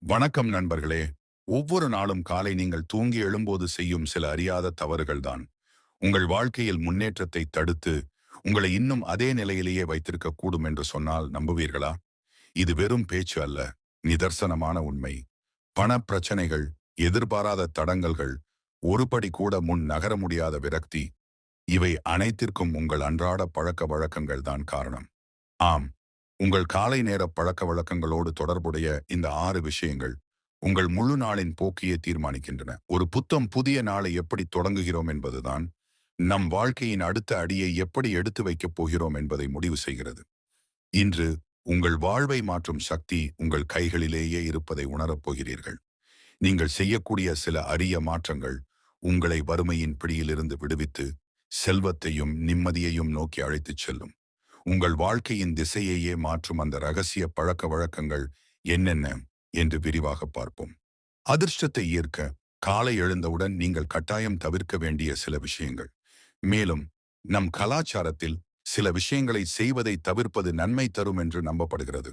வணக்கம் நண்பர்களே. ஒவ்வொரு நாளும் காலை நீங்கள் தூங்கி எழும்போது செய்யும் சில அறியாத தவறுகள்தான் உங்கள் வாழ்க்கையில் முன்னேற்றத்தை தடுத்து உங்களை இன்னும் அதே நிலையிலேயே வைத்திருக்க கூடும் என்று சொன்னால் நம்புவீர்களா? இது வெறும் பேச்சு அல்ல, நிதர்சனமான உண்மை. பண பிரச்சனைகள், எதிர்பாராத தடங்கல்கள், ஒருபடி கூட முன் நகர முடியாத விரக்தி, இவை அனைத்திற்கும் உங்கள் அன்றாட பழக்க வழக்கங்கள் தான் காரணம். ஆம், உங்கள் காலை நேர பழக்க வழக்கங்களோடு தொடர்புடைய இந்த 6 விஷயங்கள் உங்கள் முழு நாளின் போக்கியை தீர்மானிக்கின்றன. ஒரு புதிய நாளை எப்படி தொடங்குகிறோம் என்பதுதான் நம் வாழ்க்கையின் அடுத்த அடியை எப்படி எடுத்து வைக்கப் போகிறோம் என்பதை முடிவு செய்கிறது. இன்று உங்கள் வாழ்வை மாற்றும் சக்தி உங்கள் கைகளிலேயே இருப்பதை உணரப் போகிறீர்கள். நீங்கள் செய்யக்கூடிய சில அரிய மாற்றங்கள் உங்களை வறுமையின் பிடியிலிருந்து விடுவித்து செல்வத்தையும் நிம்மதியையும் நோக்கி அழைத்துச் செல்லும். உங்கள் வாழ்க்கையின் திசையையே மாற்றும் அந்த ரகசிய பழக்க வழக்கங்கள் என்னென்ன என்று விரிவாக பார்ப்போம். அதிர்ஷ்டத்தை ஈர்க்க காலை எழுந்தவுடன் நீங்கள் கட்டாயம் தவிர்க்க வேண்டிய சில விஷயங்கள். மேலும் நம் கலாச்சாரத்தில் சில விஷயங்களை செய்வதை தவிர்ப்பது நன்மை தரும் என்று நம்பப்படுகிறது.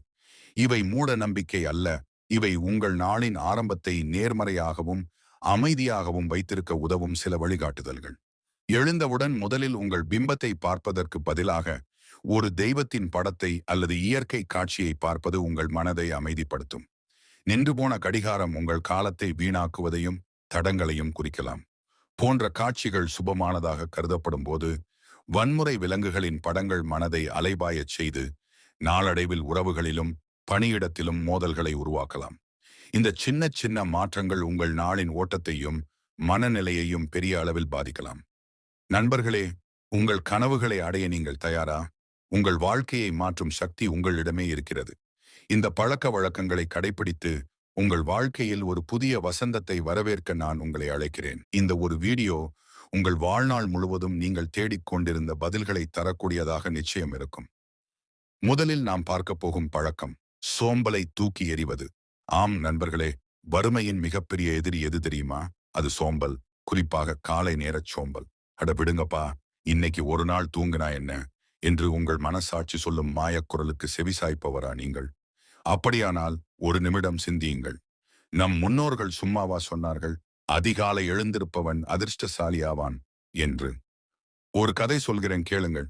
இவை மூட நம்பிக்கை அல்ல, இவை உங்கள் நாளின் ஆரம்பத்தை நேர்மறையாகவும் அமைதியாகவும் வைத்திருக்க உதவும் சில வழிகாட்டுதல்கள். எழுந்தவுடன் முதலில் உங்கள் பிம்பத்தை பார்ப்பதற்கு பதிலாக ஒரு தெய்வத்தின் படத்தை அல்லது இயற்கை காட்சியை பார்ப்பது உங்கள் மனதை அமைதிப்படுத்தும். நின்று போன கடிகாரம் உங்கள் காலத்தை வீணாக்குவதையும் தடங்களையும் குறிக்கலாம். போன்ற காட்சிகள் சுபமானதாக கருதப்படும் போது வன்முறை விலங்குகளின் படங்கள் மனதை அலைபாயச் செய்து நாளடைவில் உறவுகளிலும் பணியிடத்திலும் மோதல்களை உருவாக்கலாம். இந்த சின்ன சின்ன மாற்றங்கள் உங்கள் நாளின் ஓட்டத்தையும் மனநிலையையும் பெரிய அளவில் பாதிக்கலாம். நண்பர்களே, உங்கள் கனவுகளை அடைய நீங்கள் தயாரா? உங்கள் வாழ்க்கையை மாற்றும் சக்தி உங்களிடமே இருக்கிறது. இந்த பழக்க வழக்கங்களை கடைபிடித்து உங்கள் வாழ்க்கையில் ஒரு புதிய வசந்தத்தை வரவேற்க நான் உங்களை அழைக்கிறேன். இந்த ஒரு வீடியோ உங்கள் வாழ்நாள் முழுவதும் நீங்கள் தேடிக்கொண்டிருந்த பதில்களை தரக்கூடியதாக நிச்சயம் இருக்கும். முதலில் நாம் பார்க்க போகும் பழக்கம், சோம்பலை தூக்கி எறிவது. ஆம் நண்பர்களே, வறுமையின் மிகப்பெரிய எதிரி எது தெரியுமா? அது சோம்பல். குறிப்பாக காலை நேரச் சோம்பல். அட விடுங்கப்பா, இன்னைக்கு ஒரு நாள் தூங்கினா என்ன என்று உங்கள் மனசாட்சி சொல்லும் மாயக்குரலுக்கு செவிசாய்ப்பவரா நீங்கள்? அப்படியானால் ஒரு நிமிடம் சிந்தியுங்கள். நம் முன்னோர்கள் சும்மாவா சொன்னார்கள், அதிகாலை எழுந்திருப்பவன் அதிர்ஷ்டசாலியாவான் என்று? ஒரு கதை சொல்கிறேன், கேளுங்கள்.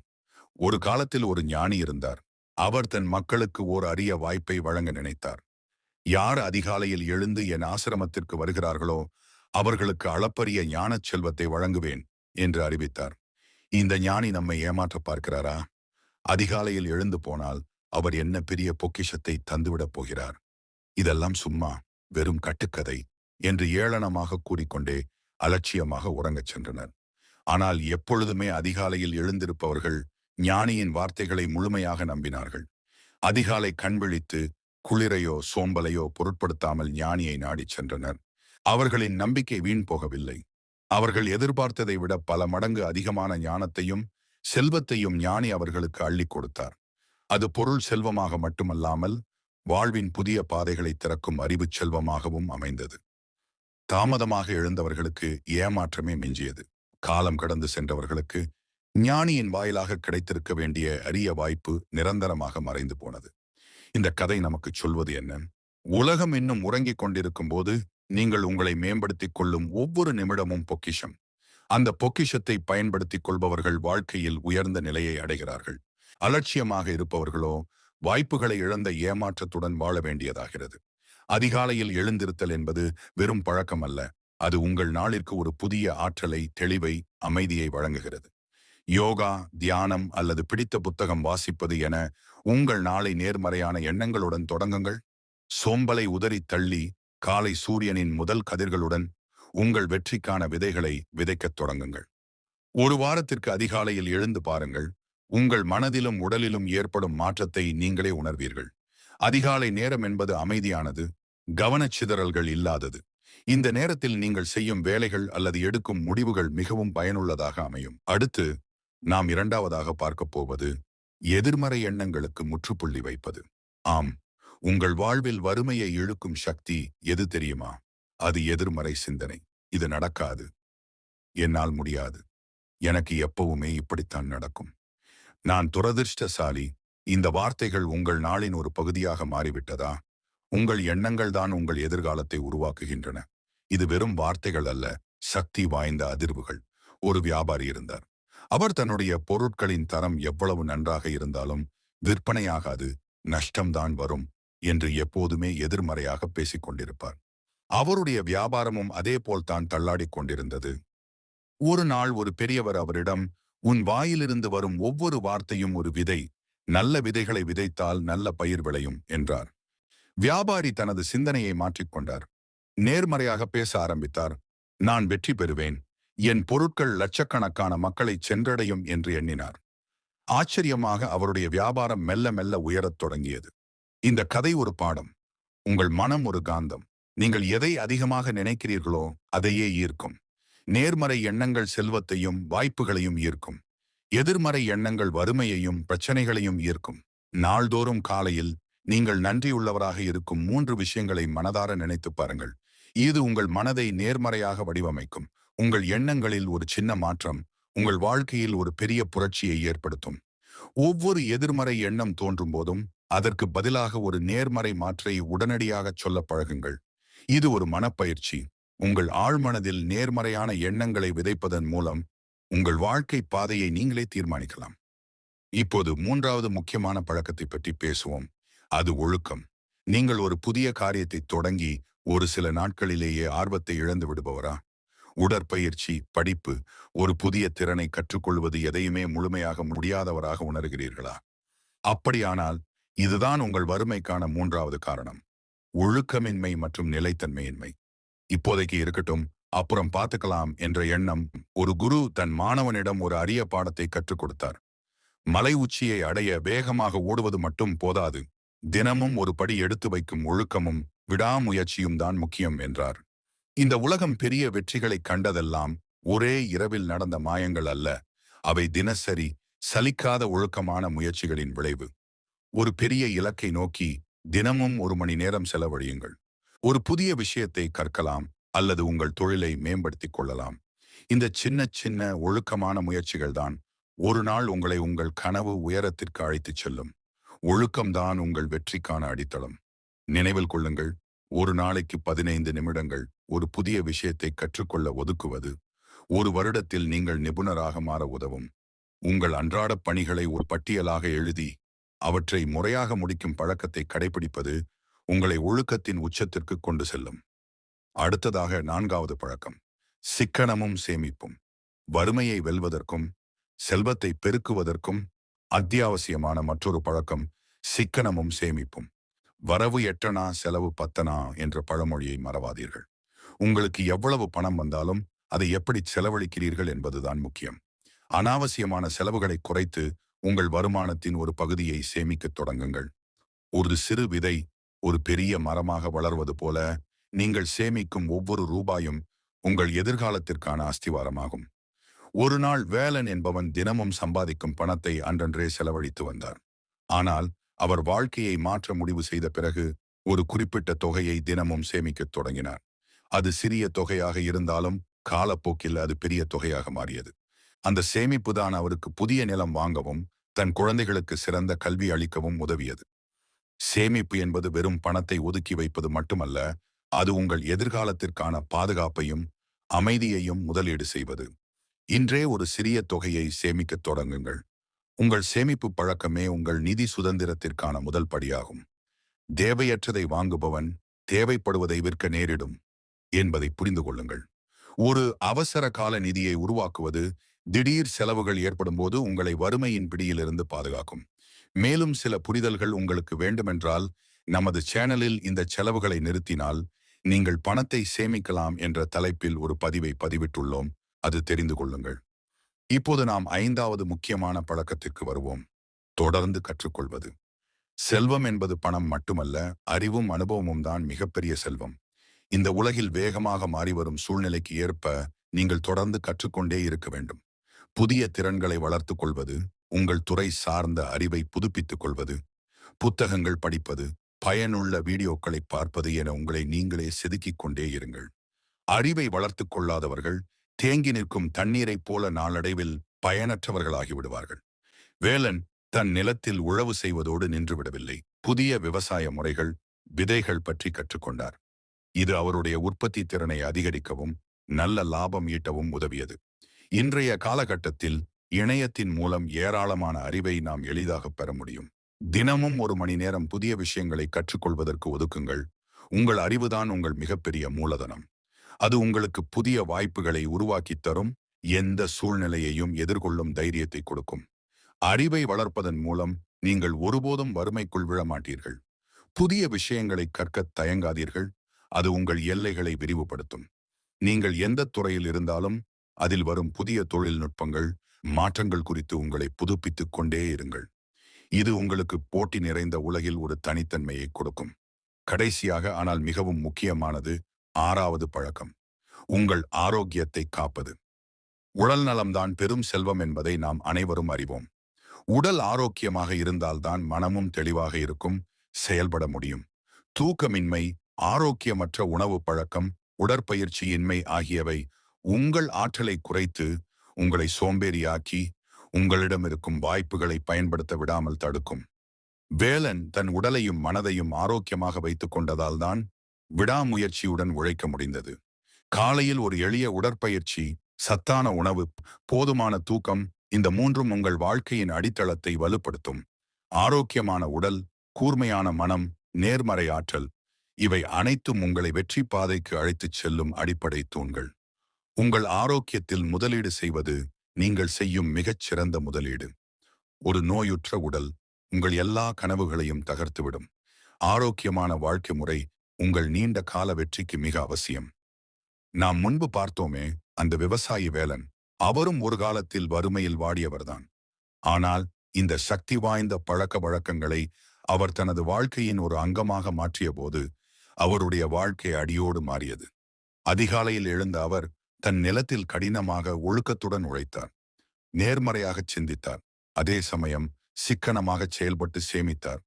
ஒரு காலத்தில் ஒரு ஞானி இருந்தார். அவர் தன் மக்களுக்கு ஓர் அரிய வாய்ப்பை வழங்க நினைத்தார். யார் அதிகாலையில் எழுந்து என் ஆசிரமத்திற்கு வருகிறார்களோ அவர்களுக்கு அளப்பரிய ஞானச் செல்வத்தை வழங்குவேன் என்று அறிவித்தார். இந்த ஞானி நம்மை ஏமாற்ற பார்க்கிறாரா? அதிகாலையில் எழுந்து போனால் அவர் என்ன பெரிய பொக்கிஷத்தை தந்துவிடப் போகிறார்? இதெல்லாம் சும்மா வெறும் கட்டுக்கதை என்று ஏளனமாக கூறிக்கொண்டே அலட்சியமாக உறங்கச் சென்றனர். ஆனால் எப்பொழுதுமே அதிகாலையில் எழுந்திருப்பவர்கள் ஞானியின் வார்த்தைகளை முழுமையாக நம்பினார்கள். அதிகாலை கண்விழித்து குளிரையோ சோம்பலையோ பொருட்படுத்தாமல் ஞானியை நாடிச் சென்றனர். அவர்களின் நம்பிக்கை வீண் போகவில்லை. அவர்கள் எதிர்பார்த்ததை விட பல மடங்கு அதிகமான ஞானத்தையும் செல்வத்தையும் ஞானி அவர்களுக்கு அள்ளிக் கொடுத்தார். அது பொருள் செல்வமாக மட்டுமல்லாமல் வாழ்வின் புதிய பாதைகளை திறக்கும் அறிவுச் செல்வமாகவும் அமைந்தது. தாமதமாக எழுந்தவர்களுக்கு ஏமாற்றமே மிஞ்சியது. காலம் கடந்து சென்றவர்களுக்கு ஞானியின் வாயிலாக கிடைத்திருக்க வேண்டிய அரிய வாய்ப்பு நிரந்தரமாக மறைந்து போனது. இந்த கதை நமக்கு சொல்வது என்ன? உலகம் இன்னும் உறங்கிக் கொண்டிருக்கும் போது நீங்கள் உங்களை மேம்படுத்திக் கொள்ளும் ஒவ்வொரு நிமிடமும் பொக்கிஷம். அந்த பொக்கிஷத்தை பயன்படுத்திக் கொள்பவர்கள் வாழ்க்கையில் உயர்ந்த நிலையை அடைகிறார்கள். அலட்சியமாக இருப்பவர்களோ வாய்ப்புகளை இழந்த ஏமாற்றத்துடன் வாழ வேண்டியதாகிறது. அதிகாலையில் எழுந்திருத்தல் என்பது வெறும் பழக்கம் அல்ல, அது உங்கள் நாளிற்கு ஒரு புதிய ஆற்றலை, தெளிவை, அமைதியை வழங்குகிறது. யோகா, தியானம் அல்லது பிடித்த புத்தகம் வாசிப்பது என உங்கள் நாளை நேர்மறையான எண்ணங்களுடன் தொடங்குங்கள். சோம்பலை உதறி தள்ளி காலை சூரியனின் முதல் கதிர்களுடன் உங்கள் வெற்றிக்கான விதைகளை விதைக்கத் தொடங்குங்கள். ஒரு வாரத்திற்கு அதிகாலையில் எழுந்து பாருங்கள். உங்கள் மனதிலும் உடலிலும் ஏற்படும் மாற்றத்தை நீங்களே உணர்வீர்கள். அதிகாலை நேரம் என்பது அமைதியானது, கவனச்சிதறல்கள் இல்லாதது. இந்த நேரத்தில் நீங்கள் செய்யும் வேலைகள் அல்லது எடுக்கும் முடிவுகள் மிகவும் பயனுள்ளதாக அமையும். அடுத்து நாம் இரண்டாவதாக பார்க்கப் போவது எதிர்மறை எண்ணங்களுக்கு முற்றுப்புள்ளி வைப்பது. ஆம், உங்கள் வாழ்வில் வறுமையை இழுக்கும் சக்தி எது தெரியுமா? அது எதிர்மறை சிந்தனை. இது நடக்காது, என்னால் முடியாது, எனக்கு எப்பவுமே இப்படித்தான் நடக்கும், நான் துரதிர்ஷ்டசாலி. இந்த வார்த்தைகள் உங்கள் நாளின் ஒரு பகுதியாக மாறிவிட்டதா? உங்கள் எண்ணங்கள் தான் உங்கள் எதிர்காலத்தை உருவாக்குகின்றன. இது வெறும் வார்த்தைகள் அல்ல, சக்தி வாய்ந்த அதிர்வுகள். ஒரு வியாபாரி இருந்தார். அவர் தன்னுடைய பொருட்களின் தரம் எவ்வளவு நன்றாக இருந்தாலும் விற்பனையாகாது, நஷ்டம்தான் வரும் என்று எப்போதுமே எதிர்மறையாக பேசிக் கொண்டிருப்பார். அவருடைய வியாபாரமும் அதே போல்தான் தள்ளாடிக் கொண்டிருந்தது. ஒரு நாள் ஒரு பெரியவர் அவரிடம், உன் வாயிலிருந்து வரும் ஒவ்வொரு வார்த்தையும் ஒரு விதை. நல்ல விதைகளை விதைத்தால் நல்ல பயிர் விளையும் என்றார். வியாபாரி தனது சிந்தனையை மாற்றிக்கொண்டார். நேர்மறையாக பேச ஆரம்பித்தார். நான் வெற்றி பெறுவேன். என் பொருட்கள் லட்சக்கணக்கான மக்களை சென்றடையும் என்று எண்ணினார். ஆச்சரியமாக அவருடைய வியாபாரம் மெல்ல மெல்ல உயரத் தொடங்கியது. இந்த கதை ஒரு பாடம். உங்கள் மனம் ஒரு காந்தம். நீங்கள் எதை அதிகமாக நினைக்கிறீர்களோ அதையே ஈர்க்கும். நேர்மறை எண்ணங்கள் செல்வத்தையும் வாய்ப்புகளையும் ஈர்க்கும். எதிர்மறை எண்ணங்கள் வறுமையையும் பிரச்சனைகளையும் ஈர்க்கும். நாள்தோறும் காலையில் நீங்கள் நன்றியுள்ளவராக இருக்கும் 3 விஷயங்களை மனதார நினைத்துப் பாருங்கள். இது உங்கள் மனதை நேர்மறையாக வடிவமைக்கும். உங்கள் எண்ணங்களில் ஒரு சின்ன மாற்றம் உங்கள் வாழ்க்கையில் ஒரு பெரிய புரட்சியை ஏற்படுத்தும். ஒவ்வொரு எதிர்மறை எண்ணம் தோன்றும் போதும் அதற்கு பதிலாக ஒரு நேர்மறை மாற்றை உடனடியாகச் சொல்ல பழகுங்கள். இது ஒரு மனப்பயிற்சி. உங்கள் ஆழ்மனதில் நேர்மறையான எண்ணங்களை விதைப்பதன் மூலம் உங்கள் வாழ்க்கை பாதையை நீங்களே தீர்மானிக்கலாம். இப்போது 3வது முக்கியமான பழக்கத்தை பற்றி பேசுவோம். அது ஒழுக்கம். நீங்கள் ஒரு புதிய காரியத்தை தொடங்கி ஒரு சில நாட்களிலேயே ஆர்வத்தை இழந்து விடுபவரா? உடற்பயிற்சி, படிப்பு, ஒரு புதிய திறனை கற்றுக்கொள்வது எதையுமே முழுமையாக முடியாதவராக உணர்கிறீர்களா? அப்படியானால் இதுதான் உங்கள் வறுமைக்கான 3வது காரணம். ஒழுக்கமின்மை மற்றும் நிலைத்தன்மையின்மை. இப்போதைக்கு இருக்கட்டும், அப்புறம் பார்த்துக்கலாம் என்ற எண்ணம். ஒரு குரு தன் மாணவனிடம் ஒரு அரிய பாடத்தை கற்றுக் கொடுத்தார். மலை உச்சியை அடைய வேகமாக ஓடுவது மட்டும் போதாது, தினமும் ஒரு படி எடுத்து வைக்கும் ஒழுக்கமும் விடாமுயற்சியும் தான் முக்கியம் என்றார். இந்த உலகம் பெரிய வெற்றிகளை கண்டதெல்லாம் ஒரே இரவில் நடந்த மாயங்கள் அல்ல. அவை தினசரி சலிக்காத ஒழுக்கமான முயற்சிகளின் விளைவு. ஒரு பெரிய இலக்கை நோக்கி தினமும் 1 மணி நேரம் செலவழியுங்கள். ஒரு புதிய விஷயத்தை கற்கலாம் அல்லது உங்கள் தொழிலை மேம்படுத்திக் கொள்ளலாம். இந்த சின்ன சின்ன ஒழுக்கமான முயற்சிகள் தான் ஒரு நாள் உங்களை உங்கள் கனவு உயரத்திற்கு அழைத்துச் செல்லும். ஒழுக்கம்தான் உங்கள் வெற்றிக்கான அடித்தளம். நினைவில் கொள்ளுங்கள், ஒரு நாளைக்கு 15 நிமிடங்கள் ஒரு புதிய விஷயத்தை கற்றுக்கொள்ள ஒதுக்குவது ஒரு வருடத்தில் நீங்கள் நிபுணராக மாற உதவும். உங்கள் அன்றாட பணிகளை ஒரு பட்டியலாக எழுதி அவற்றை முறையாக முடிக்கும் பழக்கத்தை கடைபிடிப்பது உங்களை ஒழுக்கத்தின் உச்சத்திற்கு கொண்டு செல்லும். அடுத்ததாக 4வது பழக்கம், சிக்கனமும் சேமிப்பும். வறுமையை வெல்வதற்கும் செல்வத்தை பெருக்குவதற்கும் அத்தியாவசியமான மற்றொரு பழக்கம் சிக்கனமும் சேமிப்பும். வரவு 8 செலவு 10 என்ற பழமொழியை மறவாதீர்கள். உங்களுக்கு எவ்வளவு பணம் வந்தாலும் அதை எப்படி செலவழிக்கிறீர்கள் என்பதுதான் முக்கியம். அனாவசியமான செலவுகளை குறைத்து உங்கள் வருமானத்தின் ஒரு பகுதியை சேமிக்கத் தொடங்குங்கள். ஒரு சிறு விதை ஒரு பெரிய மரமாக வளர்வது போல நீங்கள் சேமிக்கும் ஒவ்வொரு ரூபாயும் உங்கள் எதிர்காலத்திற்கான அஸ்திவாரமாகும். ஒரு நாள் வேலன் என்பவன் தினமும் சம்பாதிக்கும் பணத்தை அன்றன்றே செலவழித்து வந்தார். ஆனால் அவர் வாழ்க்கையை மாற்ற முடிவு செய்த பிறகு ஒரு குறிப்பிட்ட தொகையை தினமும் சேமிக்கத் தொடங்கினார். அது சிறிய தொகையாக இருந்தாலும் காலப்போக்கில் அது பெரிய தொகையாக மாறியது. அந்த சேமிப்பு தான் அவருக்கு புதிய நிலம் வாங்கவும் தன் குழந்தைகளுக்கு சிறந்த கல்வி அளிக்கவும் உதவியது. சேமிப்பு என்பது வெறும் பணத்தை ஒதுக்கி வைப்பது மட்டுமல்ல, அது உங்கள் எதிர்காலத்திற்கான பாதுகாப்பையும் அமைதியையும் முதலீடு செய்வது. இன்றே ஒரு சிறிய தொகையை சேமிக்கத் தொடங்குங்கள். உங்கள் சேமிப்பு பழக்கமே உங்கள் நிதி சுதந்திரத்திற்கான முதல் படியாகும். தேவையற்றதை வாங்குபவன் தேவைப்படுவதை விற்க நேரிடும் என்பதை புரிந்து கொள்ளுங்கள். ஒரு அவசர கால நிதியை உருவாக்குவது திடீர் செலவுகள் ஏற்படும் போது உங்களை வறுமையின் பிடியிலிருந்து பாதுகாக்கும். மேலும் சில புரிதல்கள் உங்களுக்கு வேண்டுமென்றால் நமது சேனலில் இந்த செலவுகளை நிறுத்தினால் நீங்கள் பணத்தை சேமிக்கலாம் என்ற தலைப்பில் ஒரு பதிவை பதிவிட்டுள்ளோம். அது தெரிந்து கொள்ளுங்கள். இப்போது நாம் 5வது முக்கியமான பழக்கத்திற்கு வருவோம். தொடர்ந்து கற்றுக்கொள்வது. செல்வம் என்பது பணம் மட்டுமல்ல, அறிவும் அனுபவமும் தான் மிகப்பெரிய செல்வம். இந்த உலகில் வேகமாக மாறிவரும் சூழ்நிலைக்கு ஏற்ப நீங்கள் தொடர்ந்து கற்றுக்கொண்டே இருக்க வேண்டும். புதிய திறன்களை வளர்த்துக் கொள்வது, உங்கள் துறை சார்ந்த அறிவை புதுப்பித்துக் கொள்வது, புத்தகங்கள் படிப்பது, பயனுள்ள வீடியோக்களை பார்ப்பது என உங்களை நீங்களே செதுக்கிக் கொண்டே இருங்கள். அறிவை வளர்த்துக் கொள்ளாதவர்கள் தேங்கி நிற்கும் தண்ணீரைப் போல நாளடைவில் பயனற்றவர்களாகி விடுவார்கள். வேலன் தன் நிலத்தில் உழவு செய்வதோடு நின்றுவிடவில்லை. புதிய விவசாய முறைகள், விதைகள் பற்றி கற்றுக்கொண்டார். இது அவருடைய உற்பத்தி திறனை அதிகரிக்கவும் நல்ல லாபம் ஈட்டவும் உதவியது. இன்றைய காலகட்டத்தில் இணையத்தின் மூலம் ஏராளமான அறிவை நாம் எளிதாக பெற முடியும். தினமும் 1 மணி நேரம் புதிய விஷயங்களை கற்றுக்கொள்வதற்கு ஒதுக்குங்கள். உங்கள் அறிவுதான் உங்கள் மிகப்பெரிய மூலதனம். அது உங்களுக்கு புதிய வாய்ப்புகளை உருவாக்கித் தரும், எந்த சூழ்நிலையையும் எதிர்கொள்ளும் தைரியத்தை கொடுக்கும். அறிவை வளர்ப்பதன் மூலம் நீங்கள் ஒருபோதும் வறுமைக்குள் விழமாட்டீர்கள். புதிய விஷயங்களை கற்கத் தயங்காதீர்கள். அது உங்கள் எல்லைகளை விரிவுபடுத்தும். நீங்கள் எந்த துறையில் இருந்தாலும் அதில் வரும் புதிய தொழில்நுட்பங்கள், மாற்றங்கள் குறித்து உங்களை புதுப்பித்துக் கொண்டே இருங்கள். இது உங்களுக்கு போட்டி நிறைந்த உலகில் ஒரு தனித்தன்மையை கொடுக்கும். கடைசியாக, ஆனால் மிகவும் முக்கியமானது, 6வது பழக்கம், உங்கள் ஆரோக்கியத்தை காப்பது. உடல் நலம்தான் பெரும் செல்வம் என்பதை நாம் அனைவரும் அறிவோம். உடல் ஆரோக்கியமாக இருந்தால்தான் மனமும் தெளிவாக இருக்கும், செயல்பட முடியும். தூக்கமின்மை, ஆரோக்கியமற்ற உணவு பழக்கம், உடற்பயிற்சியின்மை ஆகியவை உங்கள் ஆற்றலை குறைத்து உங்களை சோம்பேறியாக்கி உங்களிடம் இருக்கும் வாய்ப்புகளை பயன்படுத்த விடாமல் தடுக்கும். வேலன் தன் உடலையும் மனதையும் ஆரோக்கியமாக வைத்துக் கொண்டதால் தான் விடாமுயற்சியுடன் உழைக்க முடிந்தது. காலையில் ஒரு எளிய உடற்பயிற்சி, சத்தான உணவு, போதுமான தூக்கம், இந்த மூன்றும் உங்கள் வாழ்க்கையின் அடித்தளத்தை வலுப்படுத்தும். ஆரோக்கியமான உடல், கூர்மையான மனம், நேர்மறை ஆற்றல், இவை அனைத்தும் உங்களை வெற்றி பாதைக்கு அழைத்துச் செல்லும் அடிப்படை தூண்கள். உங்கள் ஆரோக்கியத்தில் முதலீடு செய்வது நீங்கள் செய்யும் மிகச்சிறந்த முதலீடு. ஒரு நோயுற்ற உடல் உங்கள் எல்லா கனவுகளையும் தகர்த்துவிடும். ஆரோக்கியமான வாழ்க்கை முறை உங்கள் நீண்ட கால வெற்றிக்கு மிக அவசியம். நாம் முன்பு பார்த்தோமே, அந்த விவசாயி வேலன், அவரும் ஒரு காலத்தில் வறுமையில் வாடியவர்தான். ஆனால் இந்த சக்தி வாய்ந்த பழக்க வழக்கங்களை அவர் தனது வாழ்க்கையின் ஒரு அங்கமாக மாற்றிய போது அவருடைய வாழ்க்கை அடியோடு மாறியது. அதிகாலையில் எழுந்த அவர் தன் நிலத்தில் கடினமாக ஒழுக்கத்துடன் உழைத்தார். நேர்மறையாகச் சிந்தித்தார். அதே சமயம் சிக்கனமாகச் செயல்பட்டு சேமித்தார்.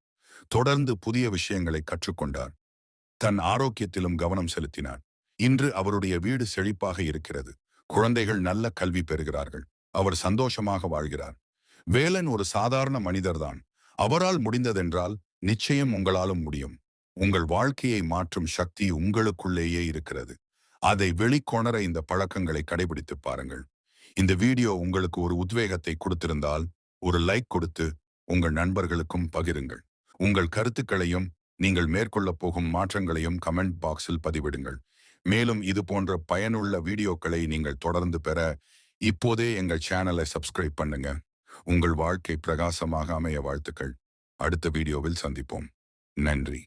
தொடர்ந்து புதிய விஷயங்களை கற்றுக்கொண்டார். தன் ஆரோக்கியத்திலும் கவனம் செலுத்தினார். இன்று அவருடைய வீடு செழிப்பாக இருக்கிறது. குழந்தைகள் நல்ல கல்வி பெறுகிறார்கள். அவர் சந்தோஷமாக வாழ்கிறார். வேலன் ஒரு சாதாரண மனிதர்தான். அவரால் முடிந்ததென்றால் நிச்சயம் உங்களாலும் முடியும். உங்கள் வாழ்க்கையை மாற்றும் சக்தி உங்களுக்குள்ளேயே இருக்கிறது. அதை வெளிக்கொணர இந்த பழக்கங்களை கடைபிடித்து பாருங்கள். இந்த வீடியோ உங்களுக்கு ஒரு உத்வேகத்தை கொடுத்திருந்தால் ஒரு லைக் கொடுத்து உங்கள் நண்பர்களுக்கும் பகிருங்கள். உங்கள் கருத்துக்களையும் நீங்கள் மேற்கொள்ளப் போகும் மாற்றங்களையும் கமெண்ட் பாக்ஸில் பதிவிடுங்கள். மேலும் இது போன்ற பயனுள்ள வீடியோக்களை நீங்கள் தொடர்ந்து பெற இப்போதே எங்கள் சேனலை சப்ஸ்கிரைப் பண்ணுங்க. உங்கள் வாழ்க்கை பிரகாசமாக அமைய வாழ்த்துக்கள். அடுத்த வீடியோவில் சந்திப்போம். நன்றி.